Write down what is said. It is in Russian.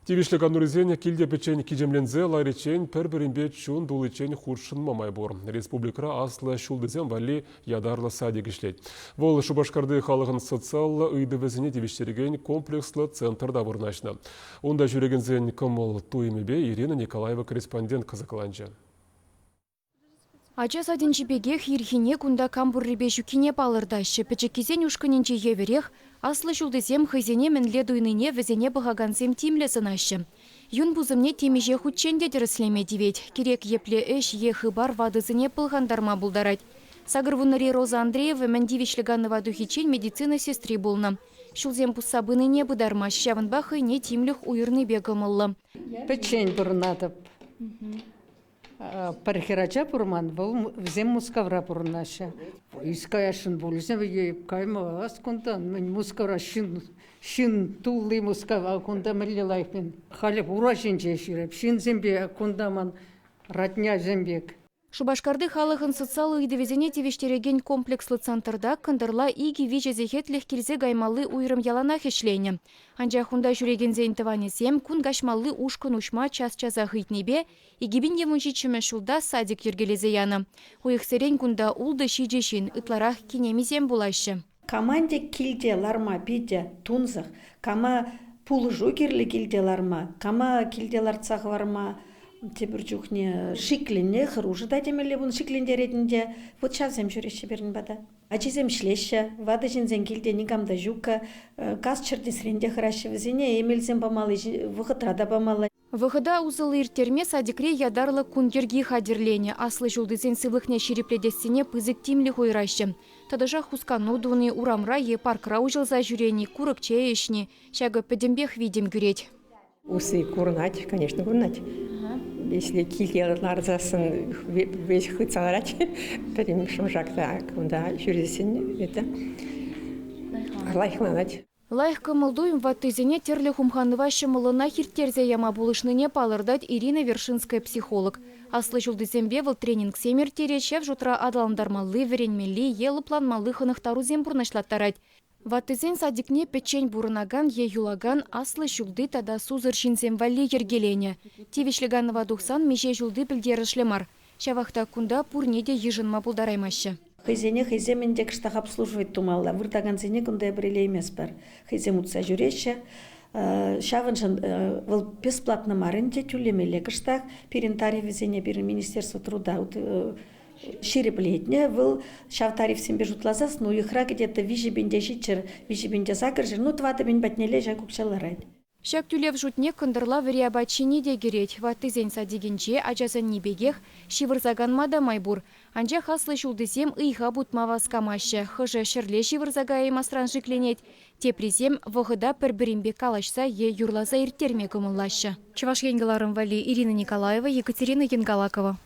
Тивишлік ануризен килде печен кижемлензе лайречен пір-бірінбе чун дулычен хуршын мамай бор. Республикра аслы шулдызен вали ядарлы садик ишлет. Вол Шубашкарды халығын социаллы үйдівізіне тивиштерген комплекслы центрда бурнашны. Онда жүрегензен кымыл туймебе Ирина Николаева корреспондент қызықыланжы. Ача садинчипеге хирхине кунда камбуррибе жукине палырдашы. Печекизен ушкыненче еверех, аслы жулдызем хызене мінле дуйныне візене бағагансем тимле сынашы. Юн бузымне темеже хутченде деріслеме девет. Керек епле эш ехы бар вадызыне пылғандарма булдарать. Сагырвунари Роза Андреева мәндивишліганова духичен медицина сестри болна. Шулзем пуссабыны не бұдарма, шавынбахы не тимліх уйырны бегымылы. Печень бұрнатып. Пархирача пурман был взем мускавра пурнаша. Искаяшын болсем еп кайма аскундан мен мускавра шин тулли мускава кунда миллилайфен. Халеп урашинче ширеп шин зембе кундаман ратня зембек. Шубашкарды халығын социалы үйдівезене тевештереген комплекслы центрда кындырла иги вижезехетліх келзе гаймалы уйрым яланах ешлене. Анжа хунда жүреген зейінтіванесем күн гашмалы ушкын ушма час-чаза хыйтнебе, игибин емунши чымешулда садик ергелезе яны. Уйықсерен күнда улды шижешін, ытларах кинемизем булашы. Команде килде ларма биде тунзық, кама пулы жокерлі килде ларма, кама килде ларцақ варма, Тебір жүхне шикленне хыружы да демелі бұны шиклендер етінде. Вот шазем жүреші берін бада. Ачизем шлеші, вады жінзен келде негамда жүка, газ чырды сіренде хырашы візене, емелзен бамалы, вғытрада бамалы. Вғыда узылы иртерме садикре ядарлы кундерги хадерлене. Аслы жулдызен сывлықне шерепледестене пызык тимлі хойрашы. Тадажа хускану дуны урамра е паркра ужылза жүрені, курык чеешні, шағы пөдембех видим гүреть. Усы курнать, конечно, курнать. Если килдерлар засын весь хыцаларать, перем шумжакта, кунда жүресін, это лайхланать. Лайхка молдуем ваттызене терлі хумханова шымылына хиртерзе яма булышныне палырдать Ирина Вершинская психолог. Аслы жулдызембе выл тренинг семер теречев жутра адаландармалы, веренмели, елыпланмалы хынықтару зембурнашлаттарать. Ваттызен садикне печень бурынаган е юлаган аслы жулды тада сузыр шинзем валли ергелене. Тивишлиганова духсан меже жулды білдерішлемар. Шавахта кунда пурнеде ежынма булдараймашы. Хызене хыземенде кыштақ обслуживать тумалла. Выртаган зене күнде біреле емес бар. Хызем утса жүреші. Шавыншын выл бесплатно марынде тюлемеле кыштақ. Перен тариф зене перен Министерство труда ширеплетне выл шав тариф сембе жутлазас, но ихра где-то вижебенде жичер, вижебенде закржер, ну твата бен батнеле жа кукшаларайд. Шак тюлев жутне кындырла вариабачини де гереть. Ваттызен садигенче ажазан небегех шивырзаган мада майбур. Анжа хаслы шулдызем ыйха бутмавас камашы. Хыжы шырле шивырзага эмастран жикленет. Тепризем вғыда пір-бірінбе калашса е юрлаза иртерме кымыллашы. Чуваш енгеларым вали Ирина Николаева, Екатерина Янгалакова.